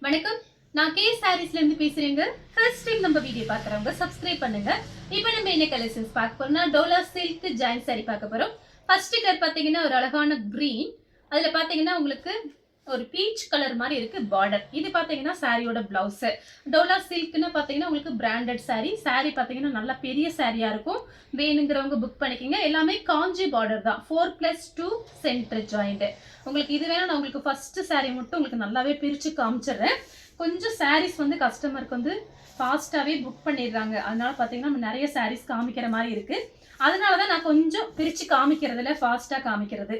வணக்கம். நான் கே சாரீஸ்ல இருந்து பேசுறேங்க. ஃபர்ஸ்ட் டைம் நம்ம வீடியோ பார்க்குறவங்க சப்ஸ்கிரைப் பண்ணுங்க. இப்போ நம்ம என்ன கலெக்ஷன்ஸ் பார்க்க போறோம்னா டோலா சில்க் ஜாயின் சாரி பார்க்க போறோம். ஃபர்ஸ்ட் கலர் பார்த்தீங்கன்னா ஒரு அழகான கிரீன். அதில் பார்த்தீங்கன்னா உங்களுக்கு ஒரு பீச் கலர் மாதிரி இருக்கு பார்டர். இது பார்த்தீங்கன்னா சாரியோட பிளவுஸ். டோலா சில்க்னு பார்த்தீங்கன்னா உங்களுக்கு பிராண்டட் சாரி. சாரி பார்த்தீங்கன்னா நல்லா பெரிய சாரியா இருக்கும். வேணுங்கிறவங்க புக் பண்ணிக்கோங்க. எல்லாமே காஞ்சி பார்டர் தான். 4+2 சென்டர் ஜாயிண்ட். உங்களுக்கு இது வேணும். நான் உங்களுக்கு ஃபர்ஸ்ட் சாரி மட்டும் உங்களுக்கு நல்லாவே பிரித்து காமிச்சிடுறேன். கொஞ்சம் சாரீஸ் வந்து கஸ்டமருக்கு வந்து ஃபாஸ்ட்டாகவே புக் பண்ணிடுறாங்க. அதனால பார்த்தீங்கன்னா நம்ம நிறைய சாரீஸ் காமிக்கிற மாதிரி இருக்குது. அதனால தான் நான் கொஞ்சம் பிரித்து காமிக்கிறதுல ஃபாஸ்ட்டாக காமிக்கிறது.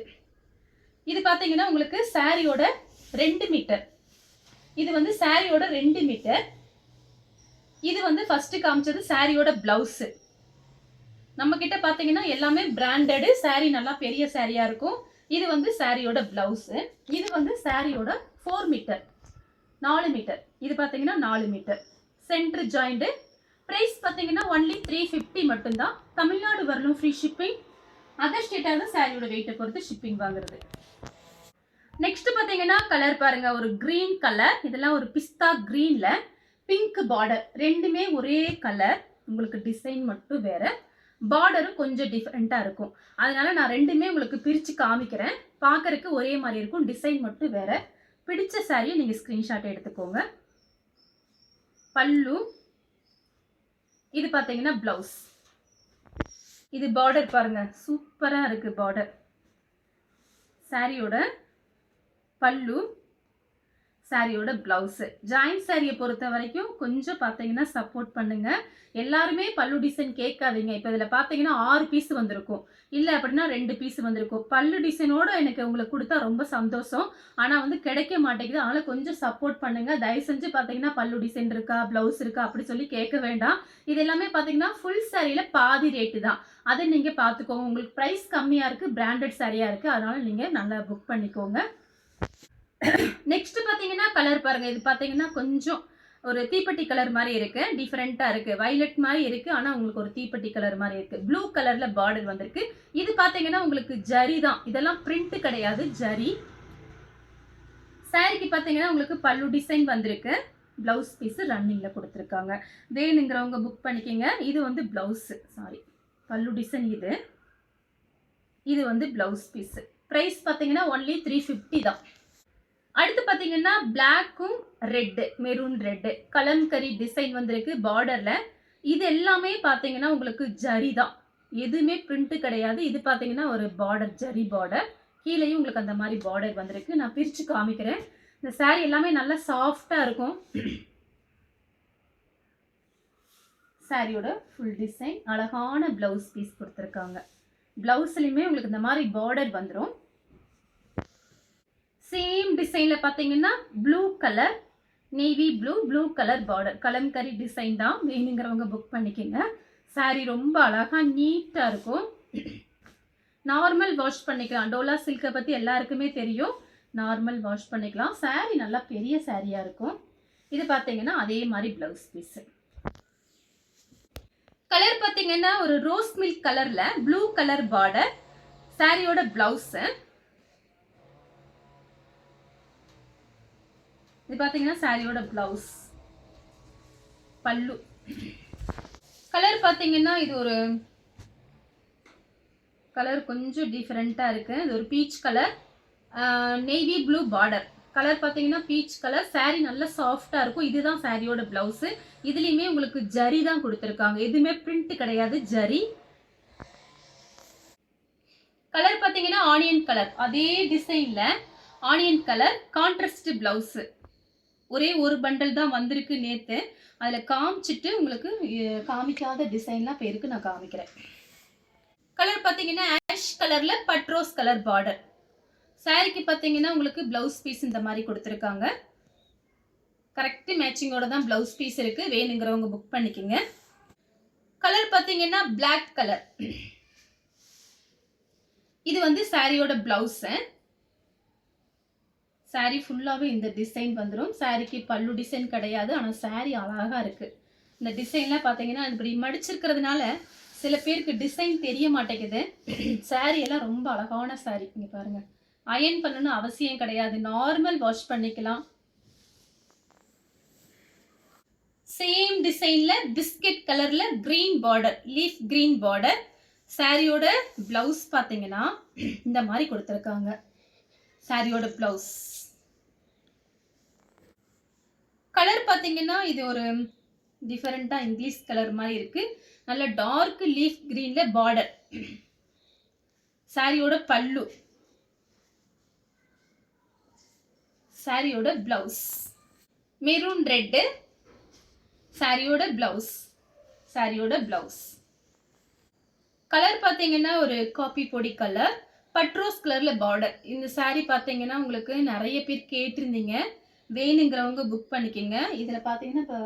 இது பார்த்தீங்கன்னா உங்களுக்கு சாரியோட 2 மீட்டர். இது வந்து சாரியோட 2 மீட்டர். இது வந்து ஃபர்ஸ்ட் காமிச்சது சாரியோட பிளவுஸ். நம்ம கிட்ட பார்த்தீங்கன்னா எல்லாமே பிராண்டடு. சாரி நல்லா பெரிய சாரியா இருக்கும். இது வந்து சாரியோட பிளவுஸ். இது வந்து சாரியோட 4 மீட்டர், 4 மீட்டர். இது பார்த்தீங்கன்னா 4 மீட்டர் சென்டர் ஜாயிண்ட். பிரைஸ் பார்த்தீங்கன்னா ஒன்லி 350 மட்டும்தான். தமிழ்நாடு வரலும் ஃப்ரீ ஷிப்பிங். அதர் ஸ்டேட்டாக தான் சாரியோட வெயிட்டை பொறுத்து ஷிப்பிங் வாங்குறது. நெக்ஸ்ட் பார்த்தீங்கன்னா கலர் பாருங்க, ஒரு கிரீன் கலர். இதெல்லாம் ஒரு பிஸ்தா கிரீன்ல பிங்க் பார்டர். ரெண்டுமே ஒரே கலர். உங்களுக்கு டிசைன் மட்டும் வேற, பார்டரும் கொஞ்சம் டிஃப்ரெண்டா இருக்கும். அதனால நான் ரெண்டுமே உங்களுக்கு பிரிச்சு காமிக்கிறேன். பார்க்கறதுக்கு ஒரே மாதிரி இருக்கும், டிசைன் மட்டும் வேற. பிடிச்ச சாரியை நீங்க ஸ்கிரீன்ஷாட் எடுத்துக்கோங்க. பல்லு. இது பார்த்தீங்கன்னா பிளவுஸ். இது பார்டர் பாருங்க, சூப்பரா இருக்கு பார்டர். சாரியோட பல்லு, சாரியோட பிளவுஸ். ஜாயின் சாரியை பொறுத்த வரைக்கும் கொஞ்சம் பார்த்தீங்கன்னா சப்போர்ட் பண்ணுங்க. எல்லாருமே பல்லு டிசைன் கேட்காதீங்க. இப்போ இதில் பார்த்தீங்கன்னா 6 பீஸ் வந்திருக்கும், இல்லை அப்படின்னா 2 பீஸ் வந்திருக்கும். பல்லு டிசைனோட எனக்கு உங்களுக்கு கொடுத்தா ரொம்ப சந்தோஷம். ஆனால் வந்து கிடைக்க மாட்டேங்குது. அதனால் கொஞ்சம் சப்போர்ட் பண்ணுங்க. தயவு செஞ்சு பார்த்தீங்கன்னா பல்லு டிசைன் இருக்கா, பிளவுஸ் இருக்கா அப்படி சொல்லி கேட்க வேண்டாம். இது எல்லாமே பார்த்தீங்கன்னா ஃபுல் சாரியில் பாதி ரேட்டு தான். அதை நீங்கள் பார்த்துக்கோங்க. உங்களுக்கு ப்ரைஸ் கம்மியாக இருக்குது, பிராண்டட் சாரியாக இருக்குது. அதனால் நீங்கள் நல்லா புக் பண்ணிக்கோங்க. நெக்ஸ்ட் பார்த்தீங்கன்னா கலர் பாருங்க. இது பார்த்தீங்கன்னா கொஞ்சம் ஒரு தீப்பெட்டி கலர் மாதிரி இருக்கு, டிஃப்ரெண்டா இருக்கு. வயலட் மாதிரி இருக்கு, ஆனா உங்களுக்கு ஒரு தீப்பெட்டி கலர் மாதிரி இருக்கு. ப்ளூ கலர்ல பார்டர் வந்திருக்கு. இது பார்த்தீங்கன்னா உங்களுக்கு ஜரி தான். இதெல்லாம் பிரிண்ட் கிடையாது, ஜரி. சாரிக்கு பார்த்தீங்கன்னா உங்களுக்கு பல்லு டிசைன் வந்திருக்கு. பிளவுஸ் பீஸ் ரன்னிங்ல கொடுத்துருக்காங்க. வேணுங்கிறவங்க புக் பண்ணிக்கோங்க. இது வந்து பிளவுஸ், சாரி பல்லு டிசைன். இது வந்து பிளவுஸ் பீஸ். பிரைஸ் பார்த்தீங்கன்னா ஒன்லி 350 தான். அடுத்து பார்த்தீங்கன்னா பிளாக்கும் red, maroon red Kalamkari design வந்திருக்கு பார்டர்ல. இது எல்லாமே பார்த்தீங்கன்னா உங்களுக்கு ஜரி தான், எதுவுமே பிரிண்ட் கிடையாது. இது பார்த்தீங்கன்னா ஒரு பார்டர், ஜரி பார்டர். கீழேயும் உங்களுக்கு அந்த மாதிரி பார்டர் வந்திருக்கு. நான் பிரித்து காமிக்கிறேன். இந்த சாரி எல்லாமே நல்லா சாஃப்டா இருக்கும். சாரியோட ஃபுல் டிசைன், அழகான பிளவுஸ் பீஸ் கொடுத்துருக்காங்க. பிளவுஸ்லையுமே உங்களுக்கு இந்த மாதிரி பார்டர் வந்துடும். சேம் டிசைன்ல பார்த்தீங்கன்னா blue colour, navy blue, blue colour border. Kalamkari design தான். வேணுங்கிறவங்க புக் பண்ணிக்கோங்க. சாரி ரொம்ப அழகா நீட்டா இருக்கும். நார்மல் வாஷ் பண்ணிக்கலாம். டோலா சில்கை பற்றி எல்லாருக்குமே தெரியும். நார்மல் வாஷ் பண்ணிக்கலாம். சாரி நல்லா பெரிய சாரியா இருக்கும். இது பார்த்தீங்கன்னா அதே மாதிரி பிளவுஸ் பீஸ். கலர் பார்த்தீங்கன்னா ஒரு ரோஸ் மில்க் கலர்ல ப்ளூ கலர் பார்டர். சாரியோட பிளவுஸ். இது பார்த்தீங்கன்னா சாரியோட பிளவுஸ். பல்லு. கலர் பார்த்தீங்கன்னா இது ஒரு கலர் கொஞ்சம் டிஃப்ரெண்ட்டாக இருக்கு. இது ஒரு peach colour, navy blue border. Colour பார்த்தீங்கன்னா பீச் கலர். சாரி நல்லா சாஃப்டாக இருக்கும். இதுதான் சாரியோட பிளவுஸ். இதுலேயுமே உங்களுக்கு ஜரி தான் கொடுத்துருக்காங்க, எதுவுமே பிரிண்ட் கிடையாது, ஜரி. கலர் பார்த்தீங்கன்னா ஆனியன் கலர். அதே டிசைன்ல ஆனியன் கலர் கான்ட்ராஸ்ட் பிளவுஸ். ஒரே ஒரு பண்டல் தான் வந்திருக்கு நேற்று. அதில் காமிச்சிட்டு உங்களுக்கு காமிக்காத டிசைன்லாம் பேருக்கு நான் காமிக்கிறேன். கலர் பார்த்தீங்கன்னா ஆஷ் கலரில் பட்ரோஸ் கலர் பார்டர். சாரிக்கு பார்த்தீங்கன்னா உங்களுக்கு பிளவுஸ் பீஸ் இந்த மாதிரி கொடுத்துருக்காங்க. கரெக்ட் மேட்சிங்கோட தான் பிளவுஸ் பீஸ் இருக்கு. வேணுங்கிறவங்க புக் பண்ணிக்கோங்க. கலர் பார்த்தீங்கன்னா பிளாக் கலர். இது வந்து சாரியோட பிளவுஸ். சாரி ஃபுல்லாகவே இந்த டிசைன் வந்துடும். சாரிக்கு பல்லு டிசைன் கிடையாது, ஆனால் சாரி அழகாக இருக்குது. இந்த டிசைன்லாம் பார்த்தீங்கன்னா இப்படி மடிச்சிருக்கிறதுனால சில பேருக்கு டிசைன் தெரிய மாட்டேங்குது. சாரி எல்லாம் ரொம்ப அழகான சாரி. இங்கே பாருங்கள், அயன் பண்ணணும்னு அவசியம் கிடையாது, நார்மல் வாஷ் பண்ணிக்கலாம். சேம் டிசைன்ல பிஸ்கட் கலர்ல green border, leaf green border. சாரியோட பிளவுஸ் பார்த்தீங்கன்னா இந்த மாதிரி கொடுத்துருக்காங்க. சாரியோட பிளவுஸ் கலர் பார்த்தீங்கன்னா இது ஒரு டிஃபரெண்டா இங்கிலீஷ் கலர் மாதிரி இருக்கு. நல்ல டார்க் லீஃப் கிரீன்ல பார்டர். சாரியோட பல்லு, சாரியோட பிளவுஸ் மெரூன் ரெட். சாரியோட பிளவுஸ், சாரியோட பிளவுஸ் கலர் பார்த்தீங்கன்னா ஒரு காபி பொடி கலர், பட்ரோஸ் கலர்ல பார்டர். இந்த சாரி பார்த்தீங்கன்னா உங்களுக்கு நிறைய பேர் கேட்டிருந்தீங்க, வேணுங்கிறவங்க புக் பண்ணிக்கோங்க. இதில் பார்த்தீங்கன்னா இப்போ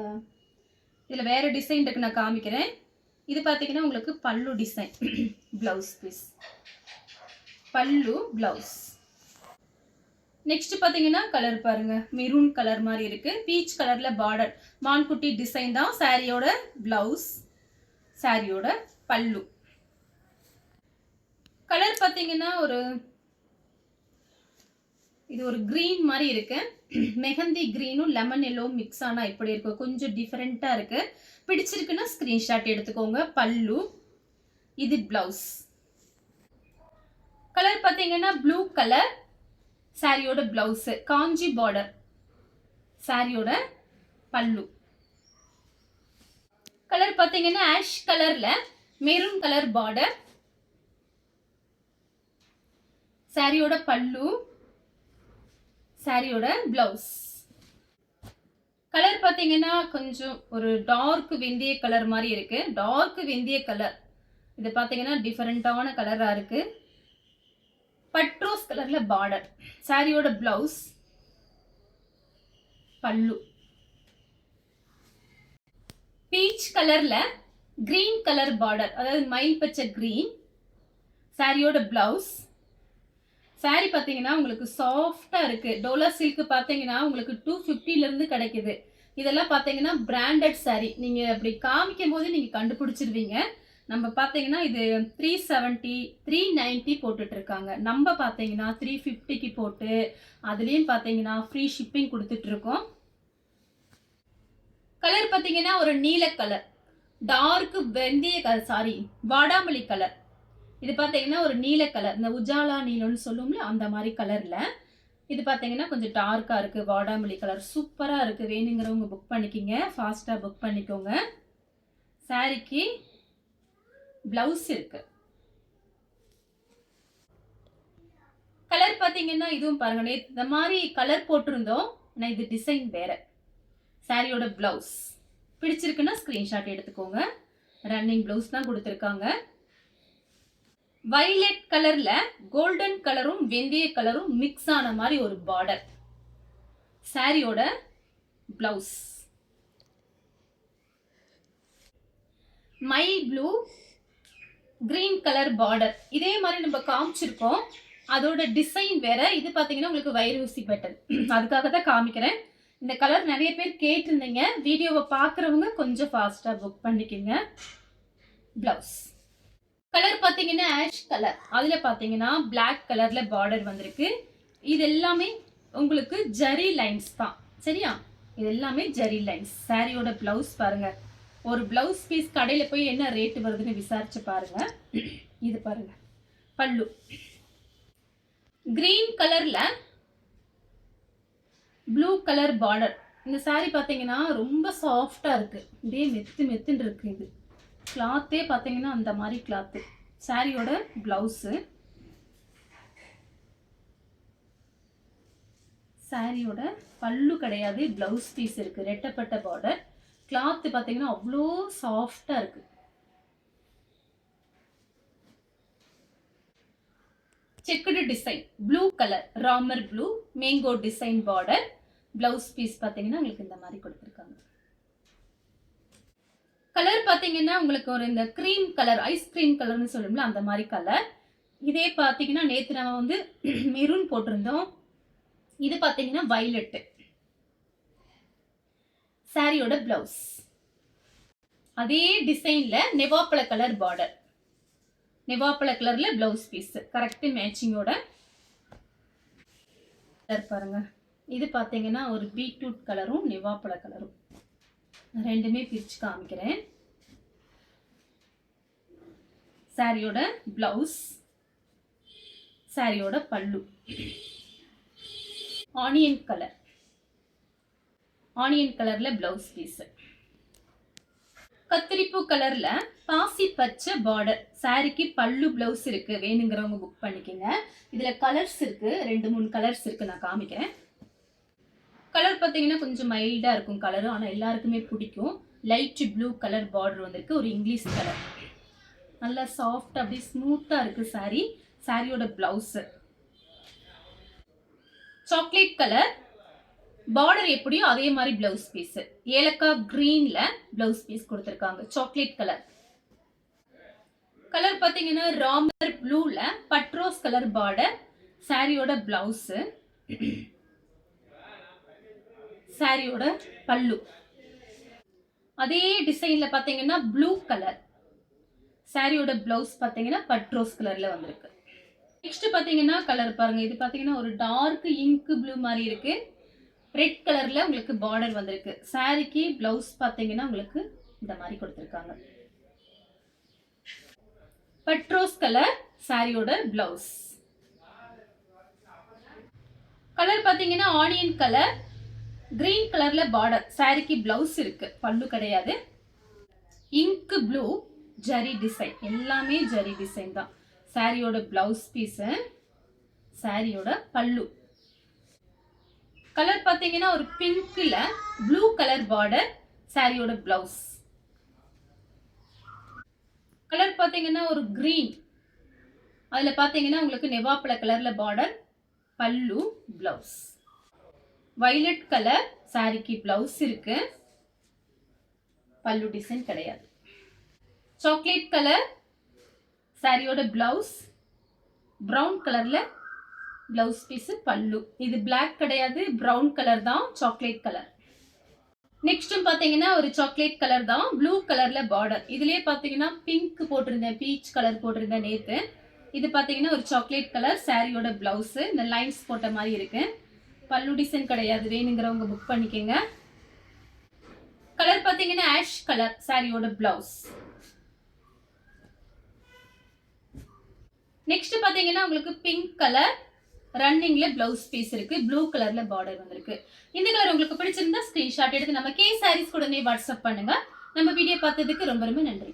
இதில் வேறு டிசைன் இருக்கு, நான் காமிக்கிறேன். இது பார்த்தீங்கன்னா உங்களுக்கு பல்லு டிசைன், பிளவுஸ் பீஸ், பல்லு பிளவுஸ். நெக்ஸ்ட் பார்த்தீங்கன்னா கலர் பாருங்க, மெரூன் கலர் மாதிரி இருக்கு, பீச் கலர்ல பார்டர், மான்குட்டி டிசைன் தான். சாரியோட பிளவுஸ், சாரியோட பல்லு. கலர் பார்த்தீங்கன்னா ஒரு இது ஒரு கிரீன் மாதிரி இருக்கு, மெஹந்தி கிரீனும் லெமன் எல்லோ மிக்ஸ் ஆனா இப்படி இருக்கும், கொஞ்சம் டிஃபரெண்டா இருக்கு. பிடிச்சிருக்குன்னா ஸ்கிரீன்ஷாட் எடுத்துக்கோங்க. பல்லு, இது பிளவுஸ். கலர் பார்த்தீங்கன்னா ப்ளூ கலர். சாரியோட பிளவுஸ் காஞ்சி பார்டர், சாரியோட பல்லு. கலர் பார்த்தீங்கன்னா ஆஷ் கலர்ல மெரூன் கலர் பார்டர், சாரியோட பல்லு, சாரியோட பிளவுஸ். கலர் பார்த்தீங்கன்னா கொஞ்சம் ஒரு டார்க் வெந்தய கலர் மாதிரி இருக்கு, டார்க் வெந்தய கலர். இது பார்த்தீங்கன்னா டிஃபரெண்டான கலரா இருக்கு, பட்ரோஸ் கலர்ல பார்டர். சாரியோட பிளவுஸ், பல்லு. பீச் கலர்ல கிரீன் கலர் பார்டர், அதாவது மயில் பச்சை கிரீன். சாரியோட பிளவுஸ். சாரி பார்த்தீங்கன்னா உங்களுக்கு சாஃப்டா இருக்கு. டோலா சில்க் பார்த்தீங்கன்னா உங்களுக்கு 250ல இருந்து கிடைக்குது. இதெல்லாம் பார்த்தீங்கன்னா பிராண்டட் சாரி. நீங்க அப்படி காமிக்கும் போது நீங்க கண்டுபிடிச்சிருவீங்க. நம்ம பார்த்தீங்கன்னா இது 370 390 போட்டுட்டு இருக்காங்க. நம்ம பார்த்தீங்கன்னா 350க்கு போட்டு அதுலயும் பார்த்தீங்கன்னா ஃப்ரீ ஷிப்பிங் கொடுத்துட்டு இருக்கோம். கலர் பார்த்தீங்கன்னா ஒரு நீல கலர், டார்க் வெந்தய கலர், சாரி வாடாமல்லி கலர். இது பார்த்தீங்கன்னா ஒரு நீல கலர், இந்த உஜாலா நீலம்னு சொல்லுவோம்ல அந்த மாதிரி கலர்ல. இது பார்த்தீங்கன்னா கொஞ்சம் டார்க்கா இருக்கு, வாடாமல்லி கலர். சூப்பரா இருக்கு, வேணுங்கிறவங்க புக் பண்ணிக்கிங்க, ஃபாஸ்டா புக் பண்ணிக்கோங்க. சாரிக்கு பிளவுஸ் இருக்கு. கலர் பார்த்தீங்கன்னா இதுவும் பாருங்க, இந்த மாதிரி கலர் போட்டிருந்தோம், ஆனால் இது டிசைன் வேற. சாரியோட பிளவுஸ் பிடிச்சிருக்குன்னா ஸ்கிரீன்ஷாட் எடுத்துக்கோங்க. ரன்னிங் பிளவுஸ் தான் கொடுத்துருக்காங்க. வயலட் கலர்ல கோல்டன் கலரும் வெந்தய கலரும் மிக்ஸ் ஆன மாதிரி ஒரு பார்டர். சாரியோட blouse my blue green colour border. இதே மாதிரி நம்ம காமிச்சிருக்கோம், அதோட டிசைன் வேற. இது பார்த்தீங்கன்னா உங்களுக்கு வைரூசி பட்டன், அதுக்காக தான் காமிக்கிறேன். இந்த கலர் நிறைய பேர் கேட்டிருந்தீங்க, வீடியோவை பார்க்குறவங்க கொஞ்சம் ஃபாஸ்டா புக் பண்ணிக்கோங்க. பிளவுஸ் கலர் பார்த்தீங்கன்னா ஆஷ் கலர், அதுல பார்த்தீங்கன்னா பிளாக் கலர்ல பார்டர் வந்திருக்கு. இது எல்லாமே உங்களுக்கு ஜரி லைன்ஸ் தான், சரியா? இது எல்லாமே ஜரி லைன்ஸ். சாரியோட பிளவுஸ் பாருங்க, ஒரு பிளவுஸ் பீஸ் கடையில போய் என்ன ரேட் வருதுன்னு விசாரிச்சு பாருங்க. இது பாருங்க பல்லு, கிரீன் கலர்ல ப்ளூ கலர் பார்டர். இந்த சாரி பார்த்தீங்கன்னா ரொம்ப சாஃப்டா இருக்கு, இதே மெத்து மெத்துன்னு இருக்கு. இது கிளாத்தே பார்த்தீங்கன்னா அந்த மாதிரி கிளாத்து. சாரியோட பிளவுஸு, சாரியோட பல்லு கிடையாது, பிளவுஸ் பீஸ் இருக்கு, ரெட்டப்பட்ட பார்டர். கிளாத் பார்த்தீங்கன்னா அவ்வளோ சாஃப்டா இருக்கு. Checked design, blue colour, Ramar blue, mango design border. Blouse piece பார்த்தீங்கன்னா உங்களுக்கு இந்த மாதிரி கொடுத்துருக்காங்க. கலர் பார்த்தீங்கன்னா உங்களுக்கு ஒரு இந்த கிரீம் கலர், ஐஸ்கிரீம் கலர்னு சொல்லுவோம்ல அந்த மாதிரி கலர். இதே பார்த்தீங்கன்னா நேற்று நம்ம வந்து மெரூன் போட்டிருந்தோம், இது பார்த்தீங்கன்னா வயலட். சாரியோட பிளவுஸ் அதே டிசைன்ல நெவாப்பழ கலர் பார்டர், நெவாப்பழ கலர்ல பிளவுஸ் பீஸ் கரெக்ட் மேட்சிங்கோட. கலர் பாருங்க, இது பார்த்தீங்கன்னா ஒரு பீட்ரூட் கலரும் நெவாப்பழ கலரும். ரெண்டுமே பிரிச்சு காமிக்கிறேன். சாரியோட பிளவுஸ், சாரியோட பல்லு. ஆனியன் கலர்ல பிளவுஸ் பீஸ். கத்திரிப்பூ கலர்ல பாசி பச்சை பார்டர். சாரிக்கு பல்லு பிளவுஸ் இருக்கு, வேணுங்கிறவங்க புக் பண்ணிக்கோங்க. இதுல கலர்ஸ் இருக்கு, 2-3 கலர்ஸ் இருக்கு, நான் காமிக்கிறேன். கலர் பார்த்தீங்கன்னா கொஞ்சம் மைல்டா இருக்கும் கலர், ஆனா எல்லாருக்குமே பிடிக்கும். லைட் ப்ளூ கலர் பார்டர் வந்திருக்கு, ஒரு இங்கிலீஷ் கலர். நல்லா சாஃப்ட், அப்படியே ஸ்மூத்தா இருக்கு சாரி. சாரியோட பிளவுஸ் சாக்லேட் கலர், பார்டர் எப்படியோ அதே மாதிரி பிளவுஸ் பீஸ். ஏலக்காய் கிரீன்ல பிளவுஸ் பீஸ் கொடுத்திருக்காங்க. Chocolate colour. கலர் பாத்தீங்கன்னா ராமர் ப்ளூல பட்ரோஸ் கலர் பார்டர். சாரியோட பிளவுஸ், சாரியோட பல்லு. அதே டிசைன்ல பாத்தீங்கன்னா ப்ளூ கலர். சாரியோட பிளவுஸ் பாத்தீங்கன்னா பட்ரோஸ் கலர்ல வந்திருக்கு. நெக்ஸ்ட் பாத்தீங்கன்னா கலர் பாருங்க, இது பாத்தீங்கன்னா ஒரு டார்க் இங்க் ப்ளூ மாதிரி இருக்கு. ரெட் கலர்ல உங்களுக்கு பார்டர் வந்திருக்கு. சாரிக்கு பிளவுஸ் பாத்தீங்கன்னா உங்களுக்கு இந்த மாதிரி கொடுத்திருக்காங்க. பட்ரோஸ் கலர் சாரியோட பிளவுஸ். கலர் பாத்தீங்கன்னா ஆனியன் கலர், கிரீன் கலர்ல பார்டர். சாரிக்கு பிளவுஸ் இருக்கு, பல்லு கிடையாது. இங்க் ப்ளூ ஜரி டிசைன், எல்லாமே ஜரி டிசைன் தான். சாரியோட பிளவுஸ் பீஸ், சாரியோட பல்லு. கலர் பாத்தீங்கன்னா ஒரு பிங்க்ல ப்ளூ கலர் பார்டர். சாரியோட பிளவுஸ். கலர் பாத்தீங்கன்னா ஒரு கிரீன், அதுல பாத்தீங்கன்னா உங்களுக்கு நெவாப்பழ கலர்ல பார்டர், பல்லு, பிளவுஸ். வயலட் கலர் சாரிக்கு பிளவுஸ் இருக்கு, பல்லு டிசைன் கிடையாது. சாக்லேட் கலர் சாரியோட பிளவுஸ், பிரவுன் கலர்ல பிளவுஸ் பீஸ், பல்லு. இது பிளாக் கிடையாது, பிரவுன் கலர் தான், சாக்லேட் கலர். நெக்ஸ்ட் பாத்தீங்கன்னா ஒரு சாக்லேட் கலர் தான், ப்ளூ கலர்ல பார்டர். இதுலயே பாத்தீங்கன்னா பிங்க் போட்டிருந்தேன், பீச் கலர் போட்டிருந்தேன் நேத்து. இது பாத்தீங்கன்னா ஒரு சாக்லேட் கலர். சாரியோட பிளவுஸ் இந்த லைன்ஸ் போட்ட மாதிரி இருக்கு, பல்லு டிசைன் கிடையாது, வேணுங்கிறவங்க புக் பண்ணிக்கோங்க. கலர் பாத்தீங்கன்னா ஆஷ் கலர். சாரியோட பிளவுஸ். நெக்ஸ்ட் பாத்தீங்கன்னா உங்களுக்கு பிங்க் கலர் ரன்னிங்ல பிளவுஸ் பீஸ் இருக்கு, ப்ளூ கலர்ல பார்டர் வந்திருக்கு. இந்த கலர் உங்களுக்கு பிடிச்சிருந்தா ஸ்கிரீன்ஷாட் எடுத்து நம்ம கே சாரீஸ் உடனே வாட்ஸ்அப் பண்ணுங்க. நம்ம வீடியோ பார்த்ததுக்கு ரொம்ப ரொம்ப நன்றி.